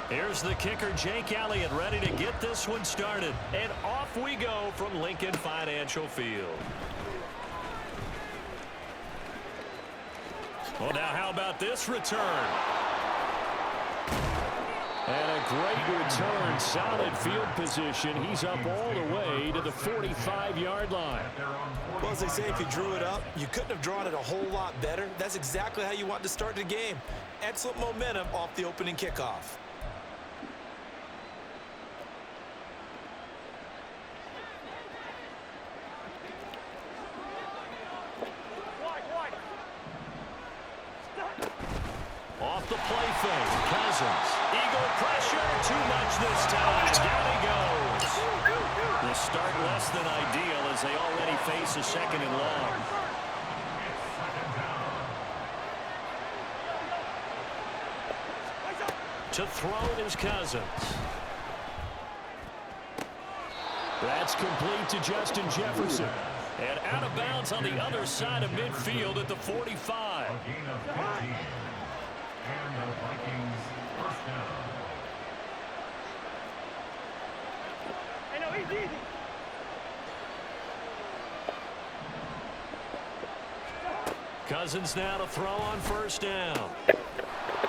Here's the kicker, Jake Elliott, ready to get this one started. And off we go from Lincoln Financial Field. Well, now how about this return? And a great return, solid field position. He's up all the way to the 45-yard line. Well, as they say, if you drew it up, you couldn't have drawn it a whole lot better. That's exactly how you want to start the game. Excellent momentum off the opening kickoff. Off the play fake, Cousins. Eagle pressure, too much this time. Down he goes. The start less than ideal as they already face a second and long. To throw is Cousins. That's complete to Justin Jefferson. And out of bounds on the other side of midfield at the 45. And the Vikings first down. I know, he's easy. Cousins now to throw on first down.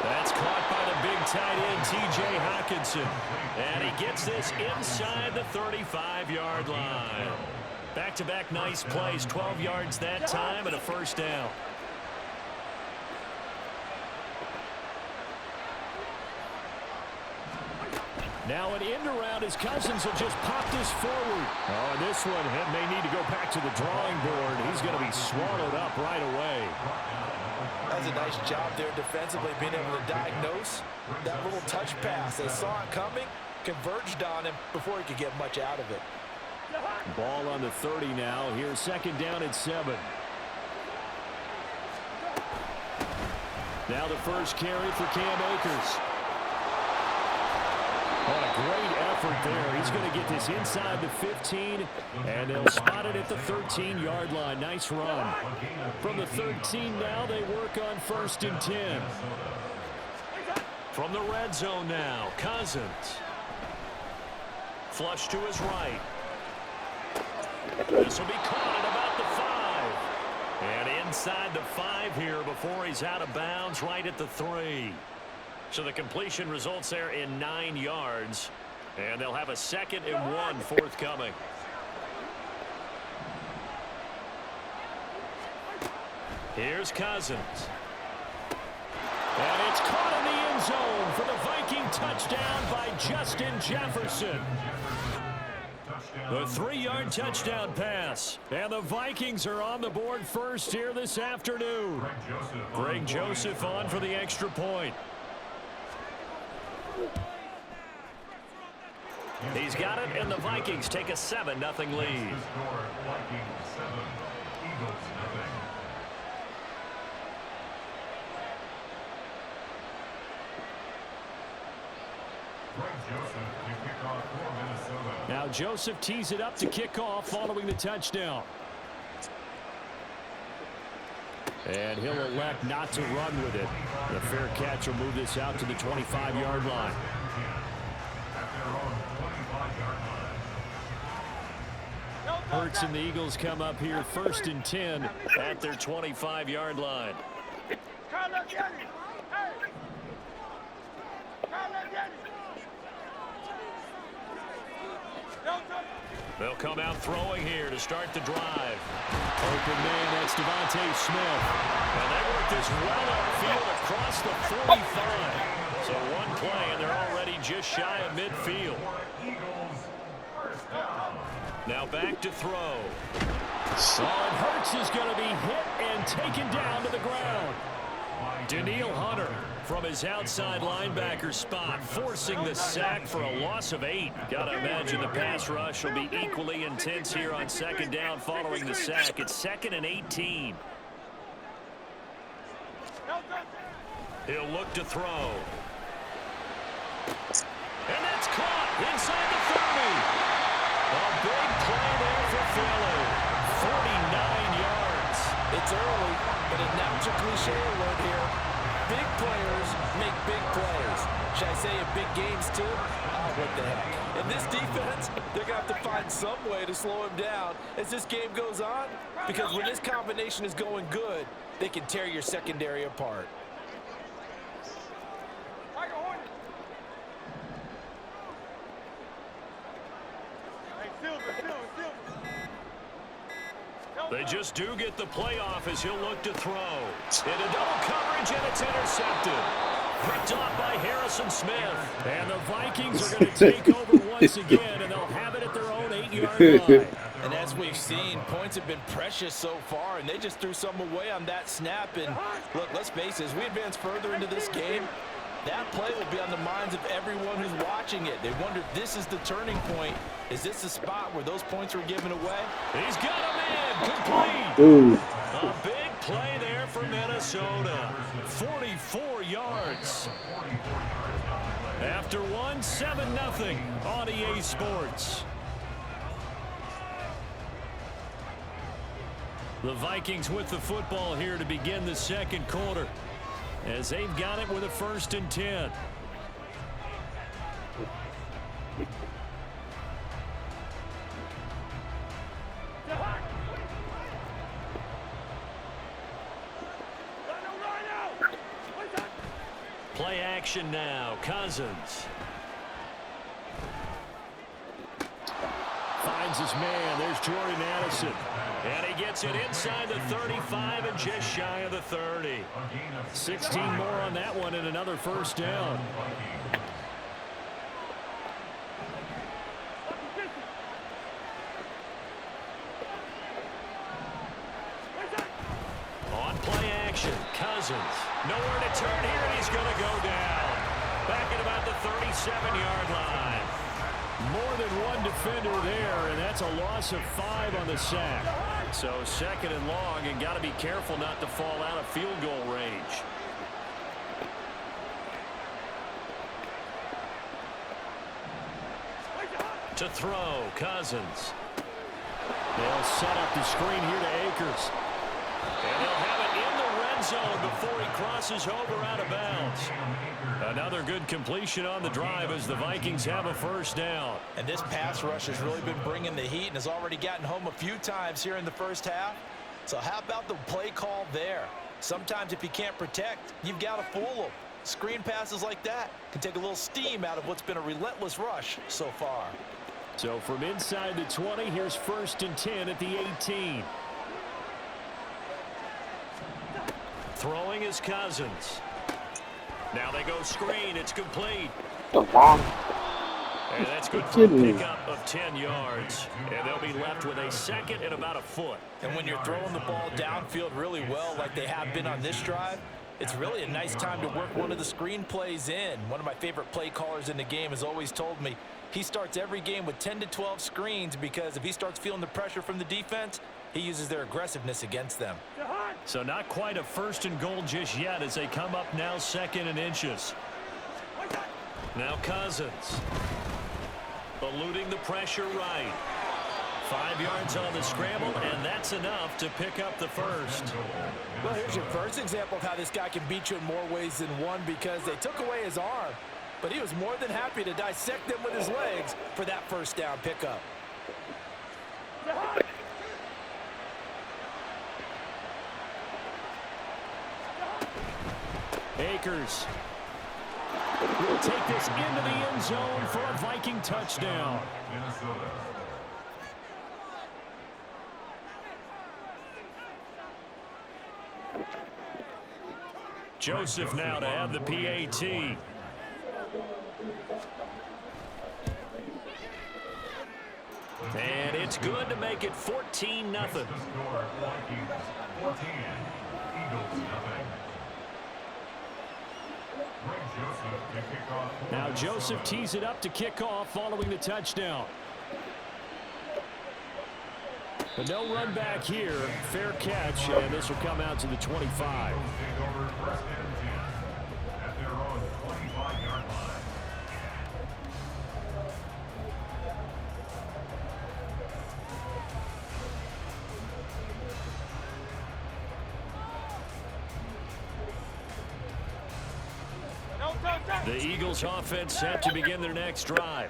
That's caught by the big tight end, T.J. Hockenson. And he gets this inside the 35-yard line. Back-to-back nice plays, 12 yards that time and a first down. Now an end around as Cousins will just pop this forward. Oh, and this one may need to go back to the drawing board. He's going to be swallowed up right away. That was a nice job there defensively, being able to diagnose that little touch pass. They saw it coming, converged on him before he could get much out of it. Ball on the 30 now. Here's second down at 7. Now the first carry for Cam Akers. What a great effort there. He's going to get this inside the 15, and they'll spot it at the 13-yard line. Nice run. From the 13 now, they work on 1st and 10. From the red zone now, Cousins. Flush to his right. This will be caught at about the 5. And inside the 5 here before he's out of bounds right at the 3. So the completion results there in 9 yards. And they'll have a 2nd and 1 forthcoming. Here's Cousins. And it's caught in the end zone for the Viking touchdown by Justin Jefferson. The 3-yard touchdown pass. And the Vikings are on the board first here this afternoon. Greg Joseph on for the extra point. He's got it, and the Vikings take a 7-0 lead. Now Joseph tees it up to kick off following the touchdown. And he'll elect not to run with it. The fair catch will move this out to the 25-yard line. Hurts and the Eagles come up here 1st and 10 at their 25-yard line. They'll come out throwing here to start the drive. Open man, that's Devontae Smith. And they work this well upfield across the 45. So one play, and they're already just shy of midfield. Now back to throw. And Hurts is going to be hit and taken down to the ground. Daniil Hunter from his outside linebacker spot, forcing the sack for a loss of 8. Gotta imagine the pass rush will be equally intense here on 2nd down following the sack. It's 2nd and 18. He'll look to throw. And that's caught inside the 30. A big play there for Philly. 49 yards. It's early, but a natural cliche alert here. big players make big plays. Should I say in big games too? Oh, what the heck. In this defense, they're going to have to find some way to slow him down as this game goes on, because when this combination is going good, they can tear your secondary apart. They just do get the playoff as he'll look to throw. Into double coverage, and it's intercepted. Picked off by Harrison Smith. And the Vikings are going to take over once again, and they'll have it at their own 8-yard line. And as we've seen, points have been precious so far, and they just threw some away on that snap. And look, let's face it, as we advance further into this game, that play will be on the minds of everyone who's watching it. They wonder if this is the turning point. Is this the spot where those points were given away? He's got him in. Complete. Ooh. A big play there for Minnesota. 44 yards. After one, 7-0 on EA Sports. The Vikings with the football here to begin the second quarter, as they've got it with a 1st and 10. Play action now. Cousins finds his man. There's Jordan Addison. And he gets it inside the 35 and just shy of the 30. 16 more on that one and another 1st down. On play action, Cousins. Nowhere to turn here, and he's going to go down. Back at about the 37-yard line. More than one defender there, and that's a loss of 5 on the sack. So 2nd and long, and got to be careful not to fall out of field goal range. To throw, Cousins. They'll set up the screen here to Akers. And he'll have it in the red zone before he crosses over out of bounds. Another good completion on the drive as the Vikings have a 1st down. And this pass rush has really been bringing the heat and has already gotten home a few times here in the 1st half. So how about the play call there? Sometimes if you can't protect, you've got to fool them. Screen passes like that can take a little steam out of what's been a relentless rush so far. So from inside the 20, here's 1st and 10 at the 18. Throwing is Cousins. Now they go screen. It's complete. And that's good for a pickup of 10 yards. And they'll be left with a 2nd and about a foot. And when you're throwing the ball downfield really well like they have been on this drive, it's really a nice time to work one of the screen plays in. One of my favorite play callers in the game has always told me he starts every game with 10 to 12 screens, because if he starts feeling the pressure from the defense, he uses their aggressiveness against them. So not quite a 1st and goal just yet as they come up now 2nd and inches. Now Cousins. Eluding the pressure right. 5 yards on the scramble, and that's enough to pick up the 1st. Well, here's your first example of how this guy can beat you in more ways than one, because they took away his arm, but he was more than happy to dissect them with his legs for that 1st down pickup. Akers will take this into the end zone for a Viking touchdown. Minnesota. Joseph now to have the PAT. And it's good to make it 14-0. Score, Vikings 14, Eagles 0. Now Joseph tees it up to kick off following the touchdown. But no run back here. Fair catch, and this will come out to the 25. The Eagles offense set to begin their next drive.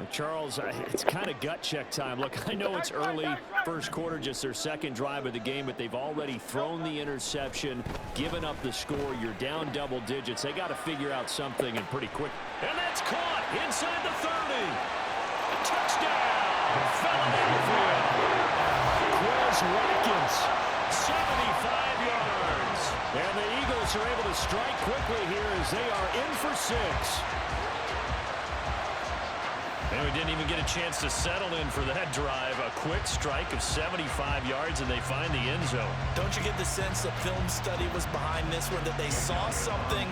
Charles, it's kind of gut check time. Look, I know it's early, first quarter, just their second drive of the game, but they've already thrown the interception, given up the score. You're down double digits. They got to figure out something, and pretty quick. And that's caught inside the 30. Touchdown! Philadelphia. Chris Watkins, 75 yards. And the Eagles are able to strike quickly here as they are in for 6. And we didn't even get a chance to settle in for that drive. A quick strike of 75 yards, and they find the end zone. Don't you get the sense the film study was behind this one, that they saw something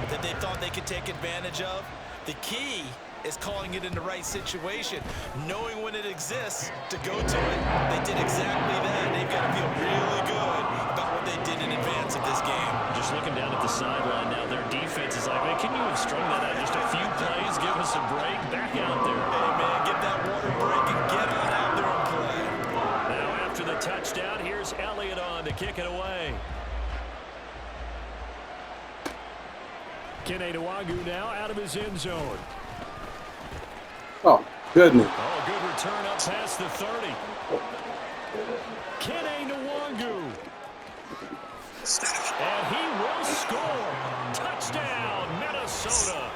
that they thought they could take advantage of? The key is calling it in the right situation, knowing when it exists to go to it. They did exactly that. They've got to feel really good about what they did in advance of this game. Just looking down at the sideline now, their defense is like, man, can you have strung that out just a few plays? Give us a break. Back out there. Hey, man, get that water break and get on out there and play. Now after the touchdown, here's Elliott on to kick it away. Kene Nwagu now out of his end zone. Oh, goodness. Oh, good return up past the 30. Kene Nwagu. And he will score. Touchdown, Minnesota.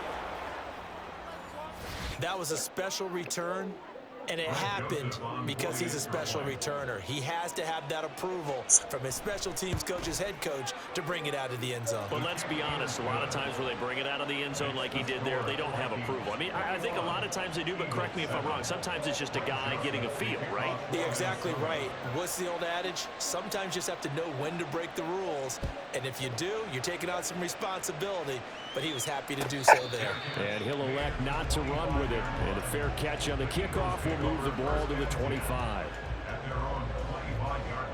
That was a special return, and it happened because he's a special returner. He has to have that approval from his special teams coach's head coach to bring it out of the end zone. But let's be honest, a lot of times when they bring it out of the end zone like he did there, they don't have approval. I mean, I think a lot of times they do, but correct me if I'm wrong. Sometimes it's just a guy getting a feel, right? You're exactly right. What's the old adage? Sometimes you just have to know when to break the rules, and if you do, you're taking on some responsibility. But he was happy to do so there. And he'll elect not to run with it. And a fair catch on the kickoff will move the ball to the 25. At their own 25-yard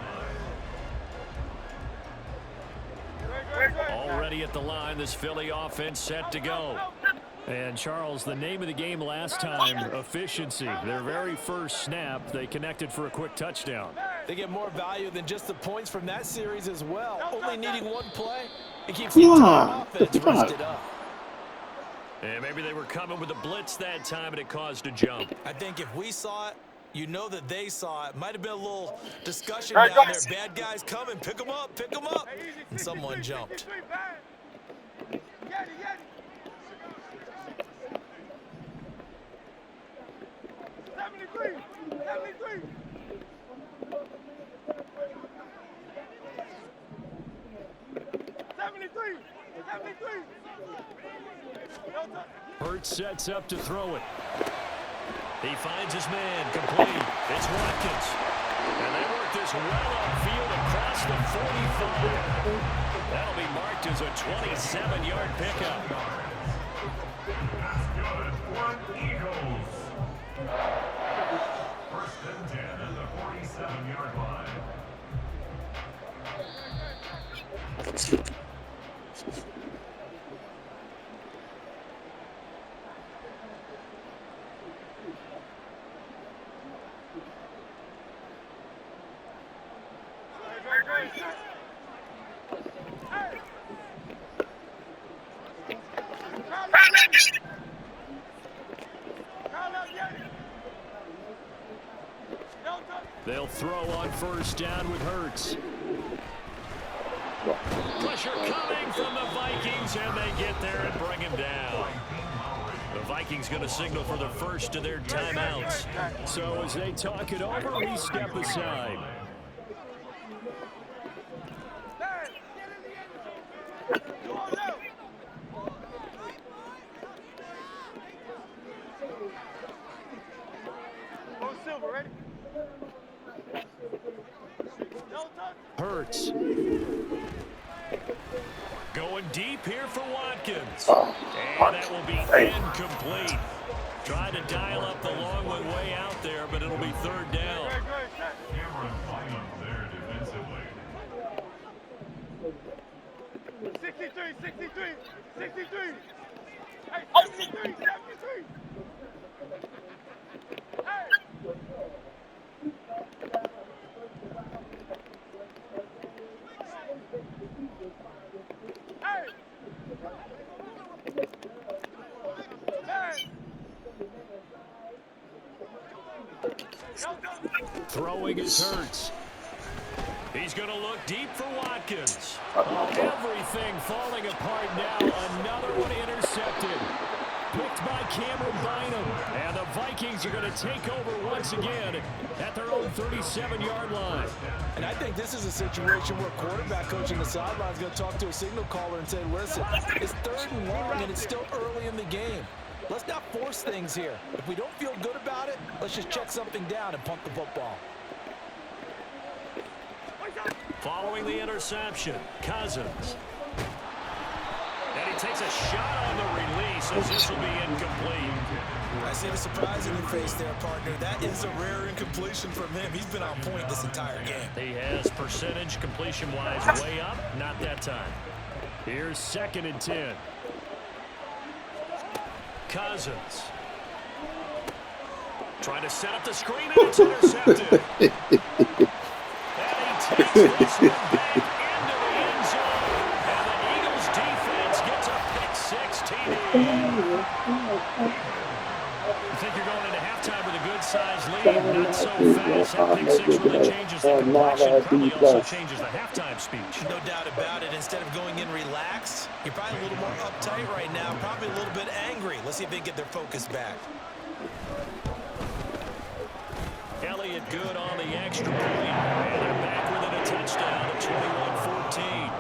line. Already at the line, this Philly offense set to go. And, Charles, the name of the game last time, efficiency. Their very first snap, they connected for a quick touchdown. They get more value than just the points from that series as well. Only needing one play. It keeps the entire offense rested up. And maybe they were coming with a blitz that time, and it caused a jump. I think if we saw it, you know that they saw it. Might have been a little discussion down there. Bad guys coming. Pick them up. Pick them up. And someone jumped. 73. 73. Hurts sets up to throw it. He finds his man, complete. It's Watkins. And they work this well upfield across the 45. That'll be marked as a 27-yard pickup. That's good for Eagles. First and 10 at the 47-yard line. They'll throw on first down with Hurts. Pressure coming from the Vikings, and they get there and bring him down. The Vikings going to signal for the first of their timeouts. So as they talk it over, we step aside. Hurts. Going deep here for Watkins. And that will be incomplete. Trying to dial up the long one way out there, but it'll be third down. Cameron fighting there defensively. 63, 63, 63. Hey, 73, 73. Hey. throwing is Hurts. He's going to look deep for Watkins. Everything falling apart now. Another one intercepted. Picked by Cameron Bynum. And the Vikings are going to take over once again at their own 37-yard line. And I think this is a situation where quarterback coaching the sideline is going to talk to a signal caller and say, listen, it's 3rd and long and it's still early in the game. Let's not force things here. If we don't feel good about it, let's just check something down and punt the football. Following the interception, Cousins. And he takes a shot on the release as this will be incomplete. I see the surprise in your face there, partner. That is a rare incompletion from him. He's been on point this entire game. He has percentage completion-wise way up. Not that time. Here's 2nd and 10. Cousins. Trying to set up the screen, and it's intercepted. Takes this one back into the end zone. And the Eagles defense gets a pick 6 TD. You think you're going into halftime with a good-sized lead? Not so fast. That pick 6 really changes the complexion. Probably also changes the halftime speech. No doubt about it. Instead of going in relaxed, you're probably a little more uptight right now. Probably a little bit angry. Let's see if they get their focus back. Elliott good on the extra point. And they're back within a touchdown at 21-14.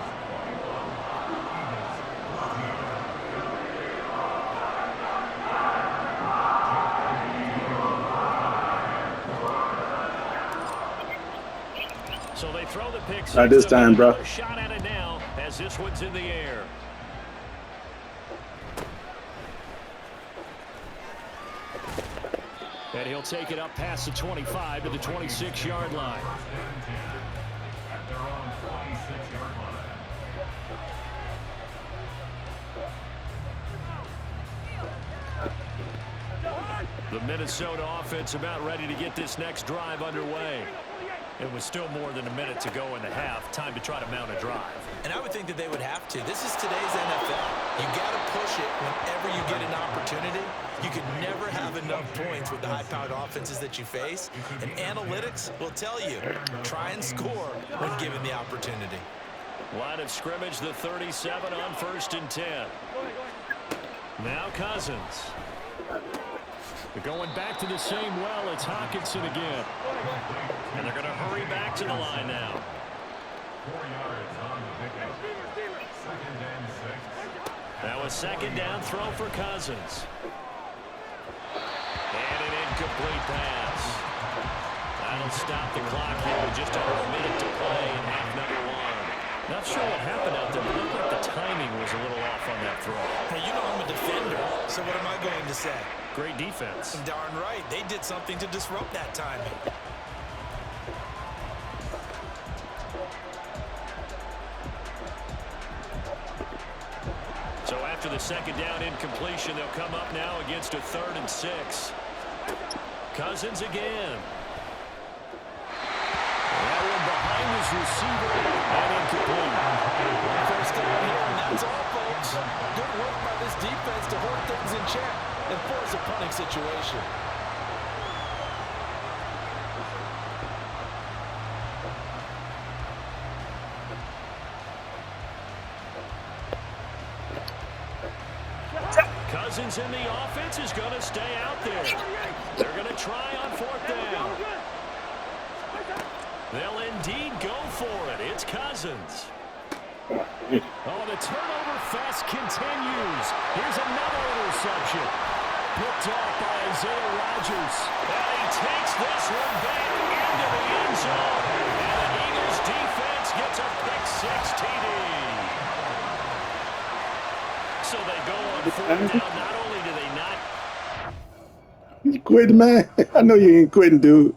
So they throw the pick. Not this time, bro. Shot at it now as this one's in the air. And he'll take it up past the 25 to the 26-yard line. At their own 26-yard line. The Minnesota offense about ready to get this next drive underway. It was still more than a minute to go in the half. Time to try to mount a drive. And I would think that they would have to. This is today's NFL. You got to push it whenever you get an opportunity. You can never have enough points with the high-powered offenses that you face. And analytics will tell you, try and score when given the opportunity. Line of scrimmage, the 37 on 1st and 10. Now Cousins. Going back to the same well, it's Hockenson again. And they're going to hurry back to the line now. 4 yards on the pickup. 2nd and 6. Now a 2nd down throw for Cousins. And an incomplete pass. That'll stop the clock here with just over a minute to play in half number 1. Not sure what happened out there, but it looked like the timing was a little off on that throw. Hey, you know I'm a defender, so what am I going to say? Great defense. Darn right. They did something to disrupt that timing. So after the 2nd down incompletion, they'll come up now against a 3rd and 6. Cousins again. That one behind his receiver and incomplete. First down here, and that's all, folks. Good work by this defense to hold things in check and force a punting situation. Cousins in the offense is going to stay out there. They're going to try on 4th down. They'll indeed go for it. It's Cousins. Oh, the turnover fest continues. Here's another interception. Picked off by Isaiah Rodgers. And he takes this one back into the end zone. And the Eagles defense gets a pick 6 TD. So they go on 4th down. Not only do they not... You quitting, man? I know you ain't quitting, dude.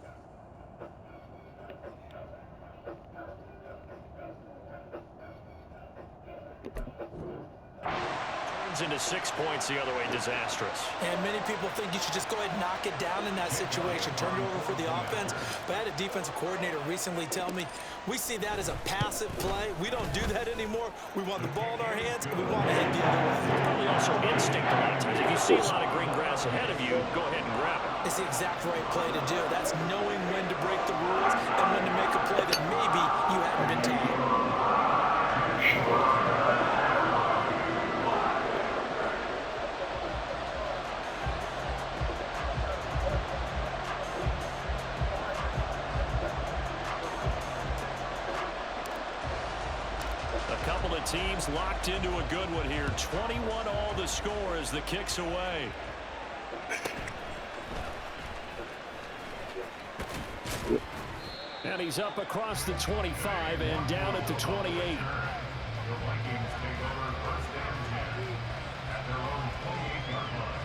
turns into 6 points the other way. Disastrous. And many people think you should just go ahead and knock it down in that situation. Turn it over for the offense. But I had a defensive coordinator recently tell me, we see that as a passive play. We don't do that anymore. We want the ball in our hands, and we want to head the other way. Probably also instinct a lot of times. If you see a lot of green grass ahead of you, go ahead and grab it. It's the exact right play to do. That's knowing when to break the rules and when to make a play that maybe you haven't been taught. A couple of teams locked into a good one here. 21 all the score as the kick's away. And he's up across the 25 and down at the 28. The Vikings take over first and 10 at their own 28-yard line.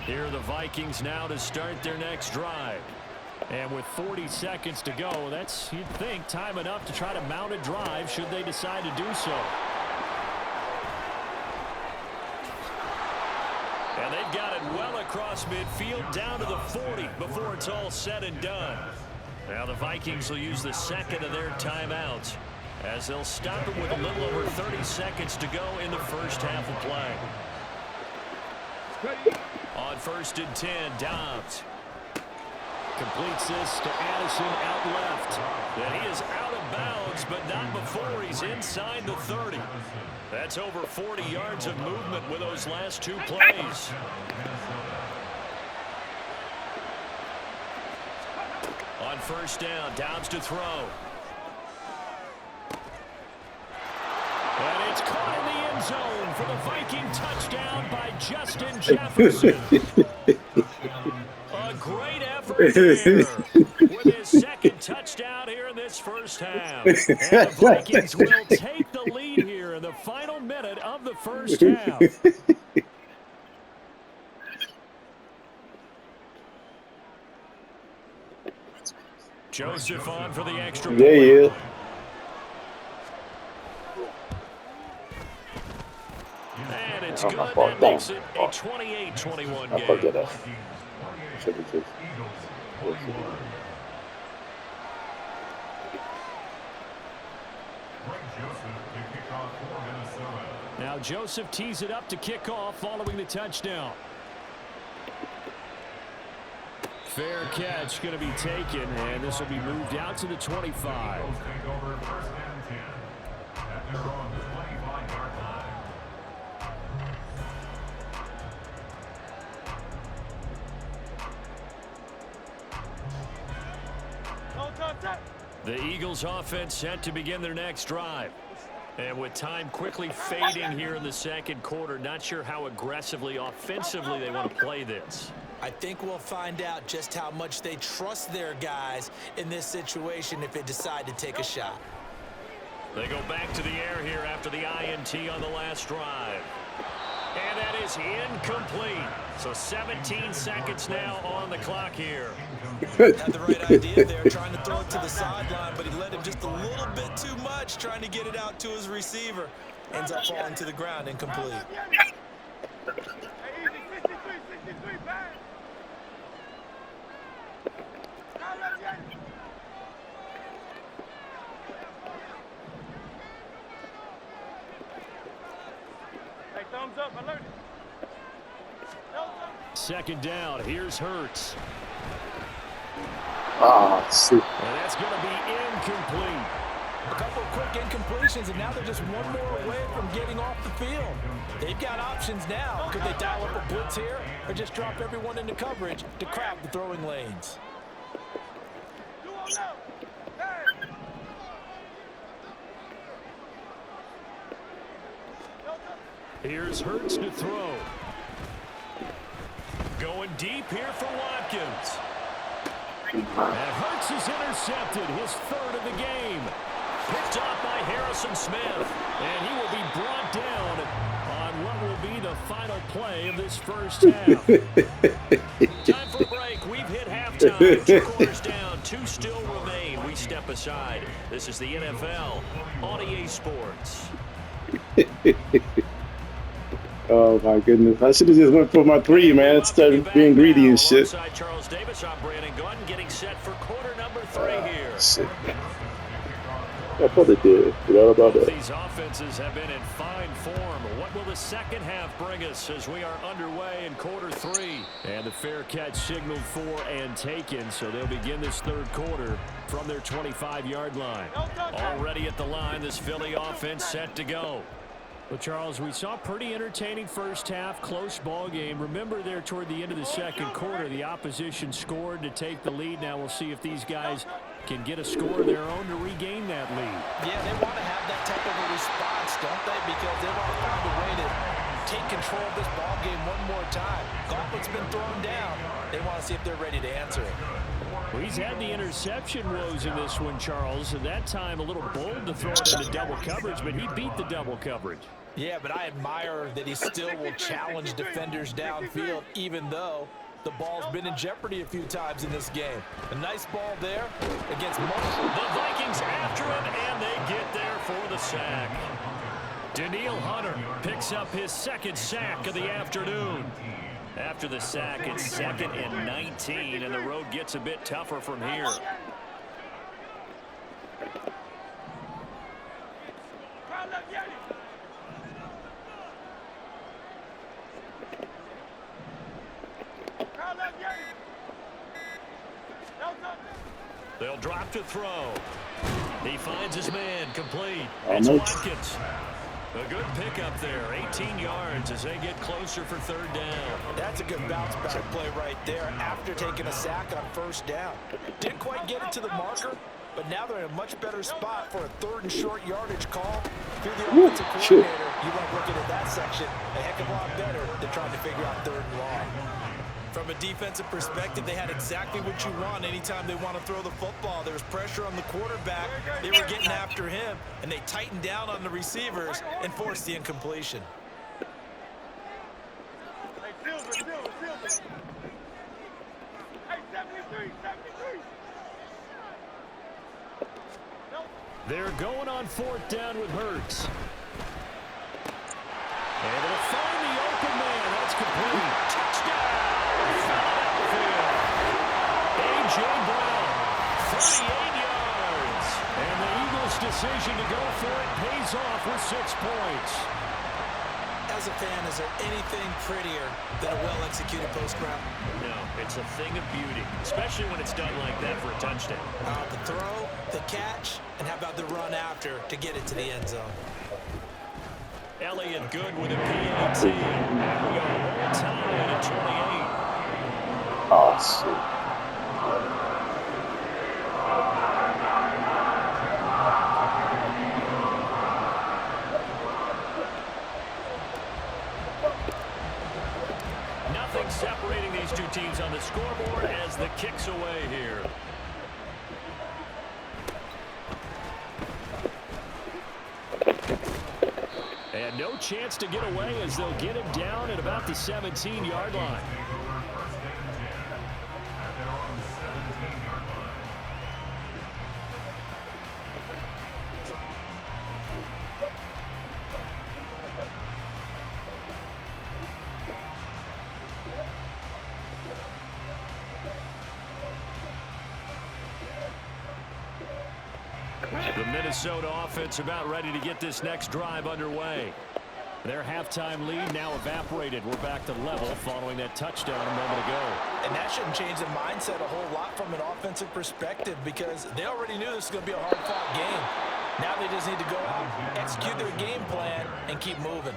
Here are the Vikings now to start their next drive. And with 40 seconds to go, that's, you'd think, time enough to try to mount a drive should they decide to do so. And they've got it well across midfield down to the 40 before it's all said and done. Now the Vikings will use the second of their timeouts as they'll stop it with a little over 30 seconds to go in the first half of play. On first and 10, Dobbs completes this to Addison out left. And he is out of bounds, but not before he's inside the 30. That's over 40 yards of movement with those last two plays. On first down, Dobbs to throw. And it's caught in the end zone for the Viking touchdown by Justin Jefferson. A great effort there with his second touchdown here in this first half. And the Vikings will take the lead here in the final minute of the first half. Joseph on for the extra point. There he is. And it's good. That makes it a 28-21 game. I fucked that up. Should be fixed. Now Joseph tees it up to kick off following the touchdown. Fair catch going to be taken, and this will be moved out to the 25. The Eagles offense set to begin their next drive. And with time quickly fading here in the second quarter, not sure how aggressively, offensively they want to play this. I think we'll find out just how much they trust their guys in this situation if they decide to take a shot. They go back to the air here after the INT on the last drive. And that is incomplete. So 17 seconds now on the clock here. Had the right idea there, trying to throw it to the sideline, but he let him just a little bit too much, trying to get it out to his receiver. Ends up falling to the ground, incomplete. Hey, thumbs up, alert. Second down, here's Hurts. Ah, shit. And that's going to be incomplete. A couple of quick incompletions, and now they're just one more away from getting off the field. They've got options now. Could they dial up a blitz here or just drop everyone into coverage to crowd the throwing lanes? Here's Hurts to throw. Going deep here for Watkins. And Hurts is intercepted, his third of the game. Picked off by Harrison Smith. And he will be brought down on what will be the final play of this first half. Time for a break. We've hit halftime. 2 quarters down, 2 still remain. side. This is the NFL on EA Sports. Oh my goodness! I should have just went for my 3, man. Instead of being greedy and shit. Alongside Charles Davis, I'm Brandon Gunn, getting set for quarter number 3 here. Shit. I thought they did. Forgot about that. These offenses have been in fine form. What will the second half bring us as we are underway in quarter 3? And the fair catch signaled for and taken, so they'll begin this third quarter from their 25-yard line. Already at the line, this Philly offense set to go. Well, Charles, we saw a pretty entertaining first half, close ball game. Remember there toward the end of the second quarter, the opposition scored to take the lead. Now we'll see if these guys can get a score of their own to regain that lead. Yeah, they want to have that type of a response, don't they? Because they want to find a way to take control of this ball game one more time. Gauntlet's been thrown down. They want to see if they're ready to answer it. Well, he's had the interception woes in this one, Charles, and that time a little bold to throw it into double coverage, but he beat the double coverage. Yeah, but I admire that he still will challenge defenders downfield, even though the ball's been in jeopardy a few times in this game. A nice ball there against multiple. The Vikings after him, and they get there for the sack. Daniil Hunter picks up his second sack of the afternoon. After the sack, it's 2nd and 19, and the road gets a bit tougher from here. They'll drop to throw. He finds his man complete. It's Watkins. A good pickup there, 18 yards as they get closer for third down. That's a good bounce back play right there after taking a sack on first down. Didn't quite get it to the marker, but now they're in a much better spot for a 3rd and short yardage call. If you're the offensive coordinator, you want looking at that section a heck of a lot better than trying to figure out 3rd and long. From a defensive perspective, they had exactly what you want anytime they want to throw the football. There was pressure on the quarterback. They were getting after him, and they tightened down on the receivers and forced the incompletion. Hey, Silver. Hey, 73. They're going on 4th down with Hurts. And they'll find the open man. That's complete. Touchdown! A.J. Brown, 38 yards. And the Eagles' decision to go for it pays off with 6 points. As a fan, is there anything prettier than a well-executed post route? No, it's a thing of beauty, especially when it's done like that for a touchdown. The throw, the catch, and how about the run after to get it to the end zone? Elliott good with a PAT. We are all tied at 28. Oh, shit. Nothing separating these two teams on the scoreboard as the kick's away here. And no chance to get away as they'll get him down at about the 17-yard line. The Minnesota offense about ready to get this next drive underway. Their halftime lead now evaporated. We're back to level following that touchdown a moment ago. And that shouldn't change the mindset a whole lot from an offensive perspective because they already knew this was going to be a hard-fought game. Now they just need to go out, execute their game plan, and keep moving.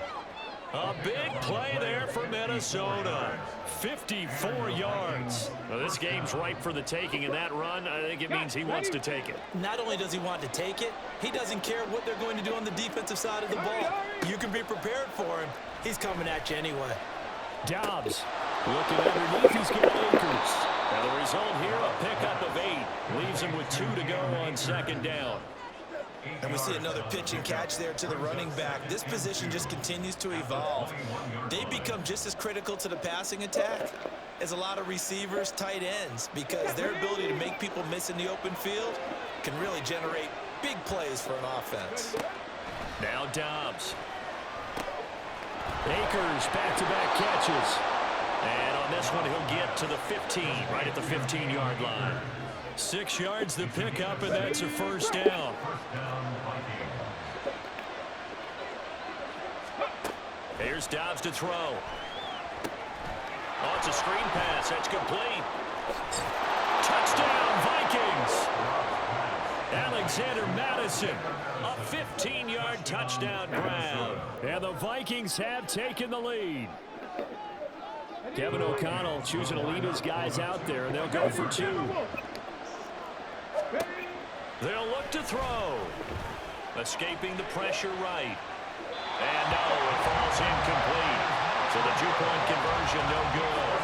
A big play there for Minnesota. 54 yards. Well, this game's ripe for the taking, and that run, I think it means he wants to take it. Not only does he want to take it, he doesn't care what they're going to do on the defensive side of the ball. You can be prepared for him. He's coming at you anyway. Dobbs looking underneath. He's got Akers. And the result here, a pickup of 8. Leaves him with 2 to go on 2nd down. And we see another pitch and catch there to the running back. This position just continues to evolve. They become just as critical to the passing attack as a lot of receivers, tight ends, because their ability to make people miss in the open field can really generate big plays for an offense. Now Dobbs. Akers back-to-back catches. And on this one, he'll get to the 15, right at the 15-yard line. 6 yards the pickup, and that's a first down. Here's Dobbs to throw. Oh, it's a screen pass. That's complete. Touchdown, Vikings. Alexander Madison, a 15-yard touchdown grab. And the Vikings have taken the lead. Kevin O'Connell choosing to leave his guys out there, and they'll go for 2. They'll look to throw. Escaping the pressure right. And no, it falls incomplete. So the 2-point conversion, no good.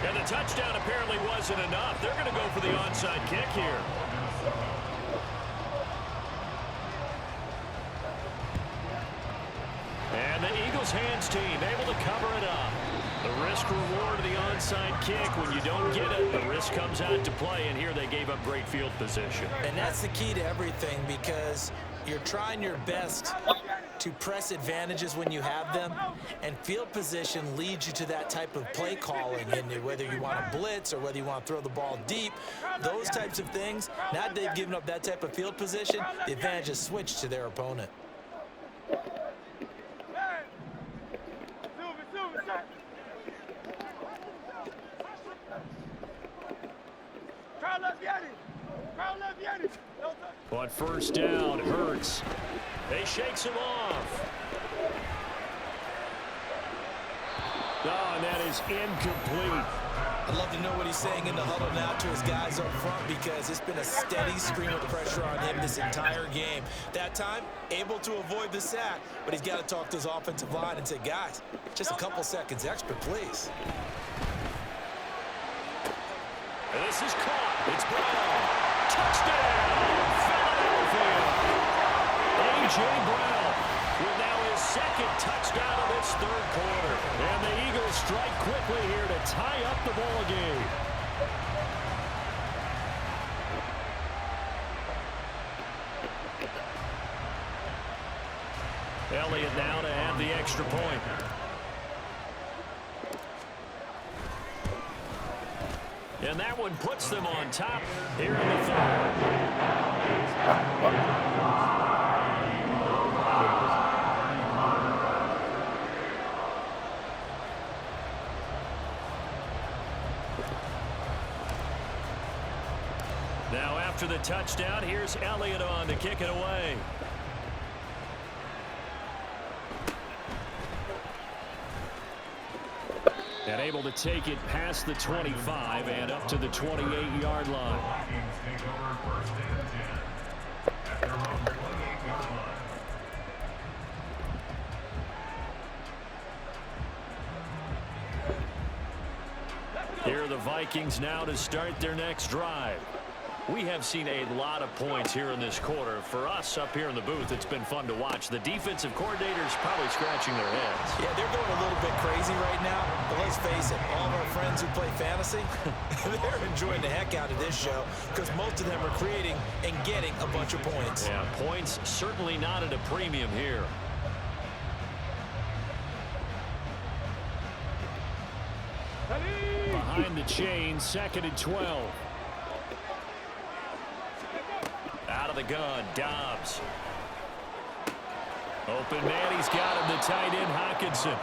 And the touchdown apparently wasn't enough. They're going to go for the onside kick here. And the Eagles hands team able to cover it up. The risk reward of the onside kick. When you don't get it, the risk comes out to play, and here they gave up great field position. And that's the key to everything, because you're trying your best to press advantages when you have them, and field position leads you to that type of play calling. And whether you want to blitz or whether you want to throw the ball deep, those types of things, now that they've given up that type of field position, the advantage is switched to their opponent. On first down, Hurts. They shakes him off. Oh, and that is incomplete. I'd love to know what he's saying in the huddle now to his guys up front, because it's been a steady stream of pressure on him this entire game. That time, able to avoid the sack, but he's got to talk to his offensive line and say, guys, just a couple seconds extra, please. And this is caught. It's Brown. Touchdown, Philadelphia. A.J. Brown with now his second touchdown of this third quarter. And the Eagles strike quickly here to tie up the ball game. Elliott now to add the extra point. And that one puts them on top here in the third. Now after the touchdown, here's Elliott on to kick it away. And able to take it past the 25 and up to the 28-yard line. Here are the Vikings now to start their next drive. We have seen a lot of points here in this quarter. For us up here in the booth, it's been fun to watch. The defensive coordinators probably scratching their heads. Yeah, they're going a little bit crazy right now. But let's face it, all of our friends who play fantasy, they're enjoying the heck out of this show, because most of them are creating and getting a bunch of points. Yeah, points certainly not at a premium here. Behind the chain, 2nd and 12. Out of the gun, Dobbs. Open man, he's got him, the tight end, Hockenson.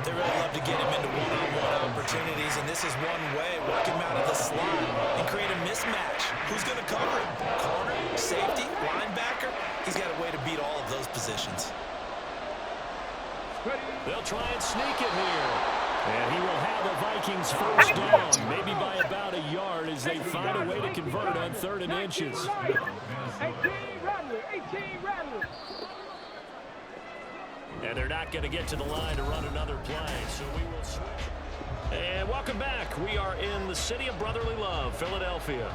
They really love to get him into one-on-one opportunities, and this is one way. Work him out of the slot and create a mismatch. Who's going to cover him? Corner, safety, linebacker? He's got a way to beat all of those positions. They'll try and sneak it here. And he will have the Vikings first down, maybe by about a yard as they find a way to convert on 3rd and inches. 18 rattlers. And they're not going to get to the line to run another play, so we will switch. And welcome back. We are in the city of brotherly love, Philadelphia.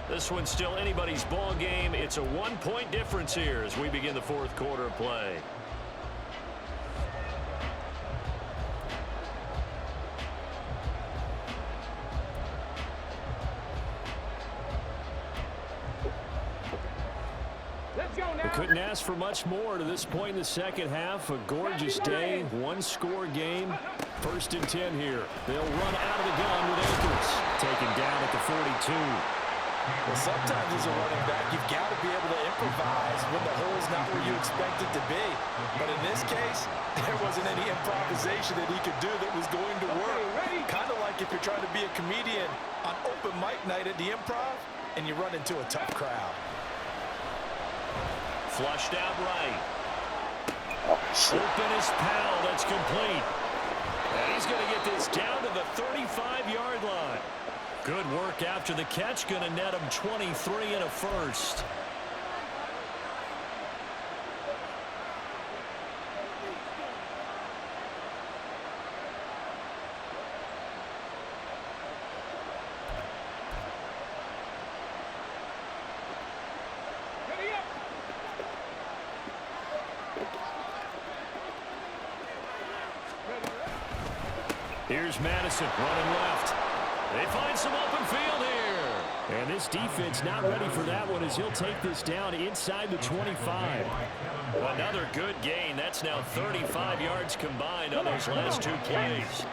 This one's still anybody's ball game. It's a one-point difference here as we begin the fourth quarter of play. We couldn't ask for much more to this point in the second half. A gorgeous day, one-score game. 1st and 10 here. They'll run out of the gun with Akers. Taken down at the 42. Well, sometimes as a running back, you've got to be able to improvise when the hole's not where you expect it to be. But in this case, there wasn't any improvisation that he could do that was going to work. Kind of like if you're trying to be a comedian on open mic night at the Improv and you run into a tough crowd. Flushed out right. Open is Powell. That's complete. And he's going to get this down to the 35-yard line. Good work after the catch. Going to net him 23 and a first. Here's Madison running left. They find some open field here. And this defense not ready for that one as he'll take this down inside the 25. Another good gain. That's now 35 yards combined on those last two plays.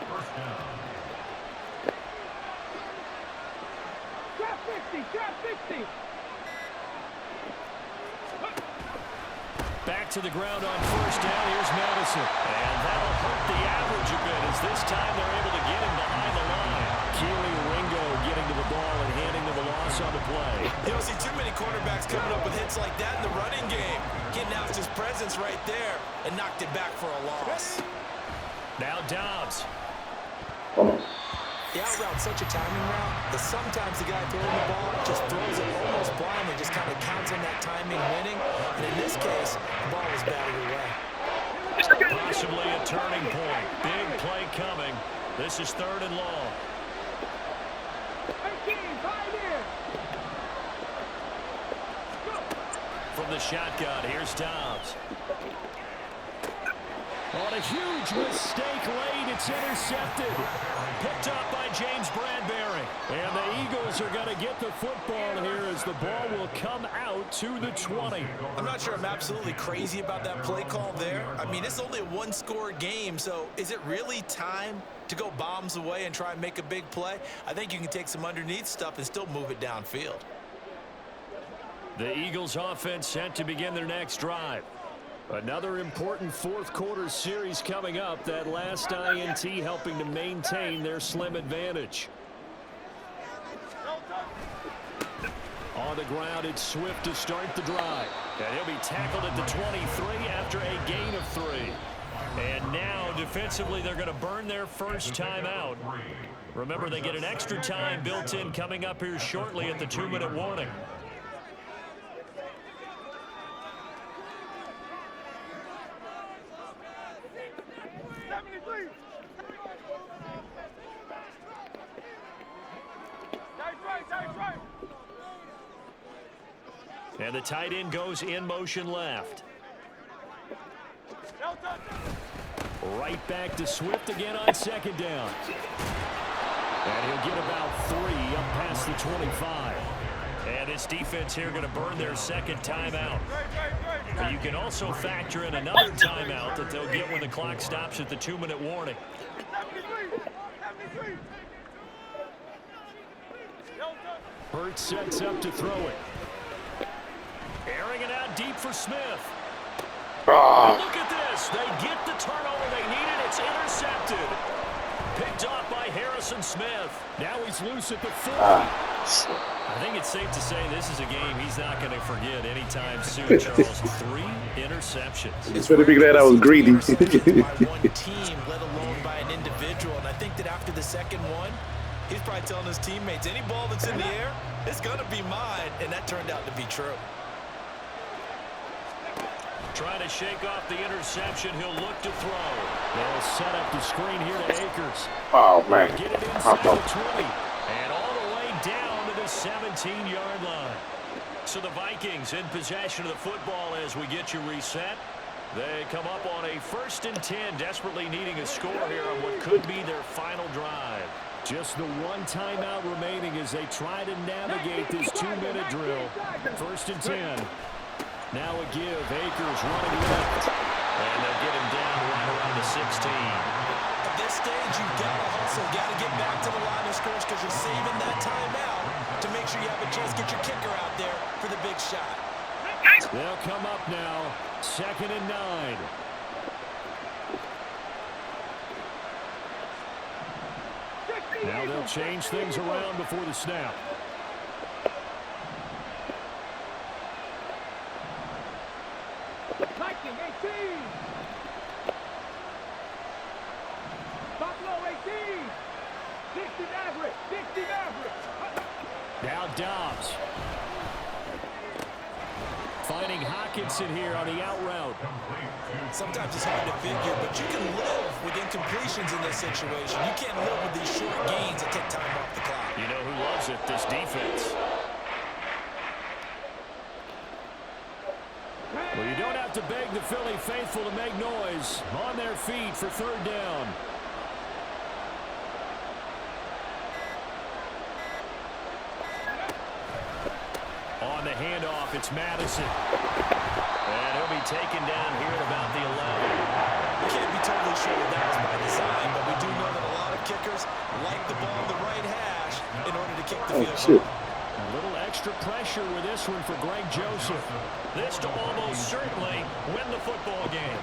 Drop 60, drop 60. Back to the ground on 1st down. Here's Madison. And that'll hurt the average a bit as this time they're able to get him behind the line. Keely Ringo getting to the ball and handing them a loss on the play. You don't see too many quarterbacks coming up with hits like that in the running game. He announced his presence right there and knocked it back for a loss. Now Dobbs. The out route's such a timing route that sometimes the guy throwing the ball just throws it almost blindly, just kind of counts on that timing winning. And in this case, the ball was batted away. Possibly a turning point. Big play coming. This is 3rd and long. From the shotgun, here's Dobbs. On a huge mistake late, it's intercepted. Picked up by James Bradbury. And the Eagles are going to get the football here as the ball will come out to the 20. I'm not sure I'm absolutely crazy about that play call there. I mean, it's only a one-score game, so is it really time to go bombs away and try and make a big play? I think you can take some underneath stuff and still move it downfield. The Eagles offense set to begin their next drive. Another important fourth quarter series coming up. That last INT helping to maintain their slim advantage. On the ground, it's Swift to start the drive. And he'll be tackled at the 23 after a gain of 3. And now, defensively, they're going to burn their first timeout. Remember, they get an extra time built in coming up here shortly at the 2-minute warning. And the tight end goes in motion left. Right back to Swift again on 2nd down. And he'll get about 3 up past the 25. And this defense here going to burn their second timeout. But you can also factor in another timeout that they'll get when the clock stops at the 2-minute warning. Hurts sets up to throw it. Airing it out deep for Smith. Look at this. They get the turnover they needed. It's intercepted. Picked off by Harrison Smith. Now he's loose at the 40. I think it's safe to say this is a game he's not going to forget anytime soon, Charles. 3 interceptions. It's better be glad I was greedy. By one team, let alone by an individual. And I think that after the second one, he's probably telling his teammates, any ball that's in the air, it's going to be mine. And that turned out to be true. Trying to shake off the interception. He'll look to throw. They'll set up the screen here to Akers. Oh, man. Get it inside the 20. And all the way down to the the 17-yard line. So the Vikings in possession of the football as we get you reset. They come up on a 1st and 10, desperately needing a score here on what could be their final drive. Just the one timeout remaining as they try to navigate this 2-minute drill. 1st and 10. Now a give. Akers running left. And they'll get him down right around the 16. At this stage, you've got to hustle, got to get back to the line of scrimmage because you're saving that timeout to make sure you have a chance to get your kicker out there for the big shot. They'll come up now. 2nd and 9. Now they'll change things around before the snap. Viking 18. Buffalo 18. 60 Maverick. 60 Maverick. Now Dobbs. Finding Hockenson here on the out route. Sometimes it's hard to figure, but you can live with incompletions in this situation. You can't live with these short gains that take time off the clock. You know who loves it? This defense. Well, you don't have to beg the Philly faithful to make noise. On their feet for 3rd down. On the handoff, it's Madison. And he'll be taken down here at about the 11. We can't be totally sure that was by design, but we do know that a lot of kickers like the ball in the right hash in order to kick the field goal. A little extra pressure with this one for Greg Joseph. This to almost certainly win the football game.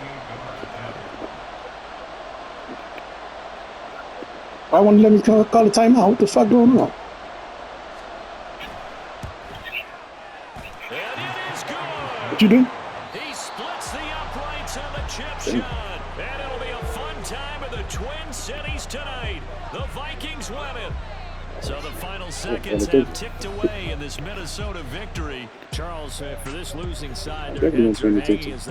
I want to let me call a timeout. What the fuck going on? And it is good. What you do? He splits the uprights on the chip shot. And it'll be a fun time in the Twin Cities tonight. The Vikings win it. So the final seconds have ticked away in this Minnesota victory. Charles, for this losing side, they're heads are hanging as they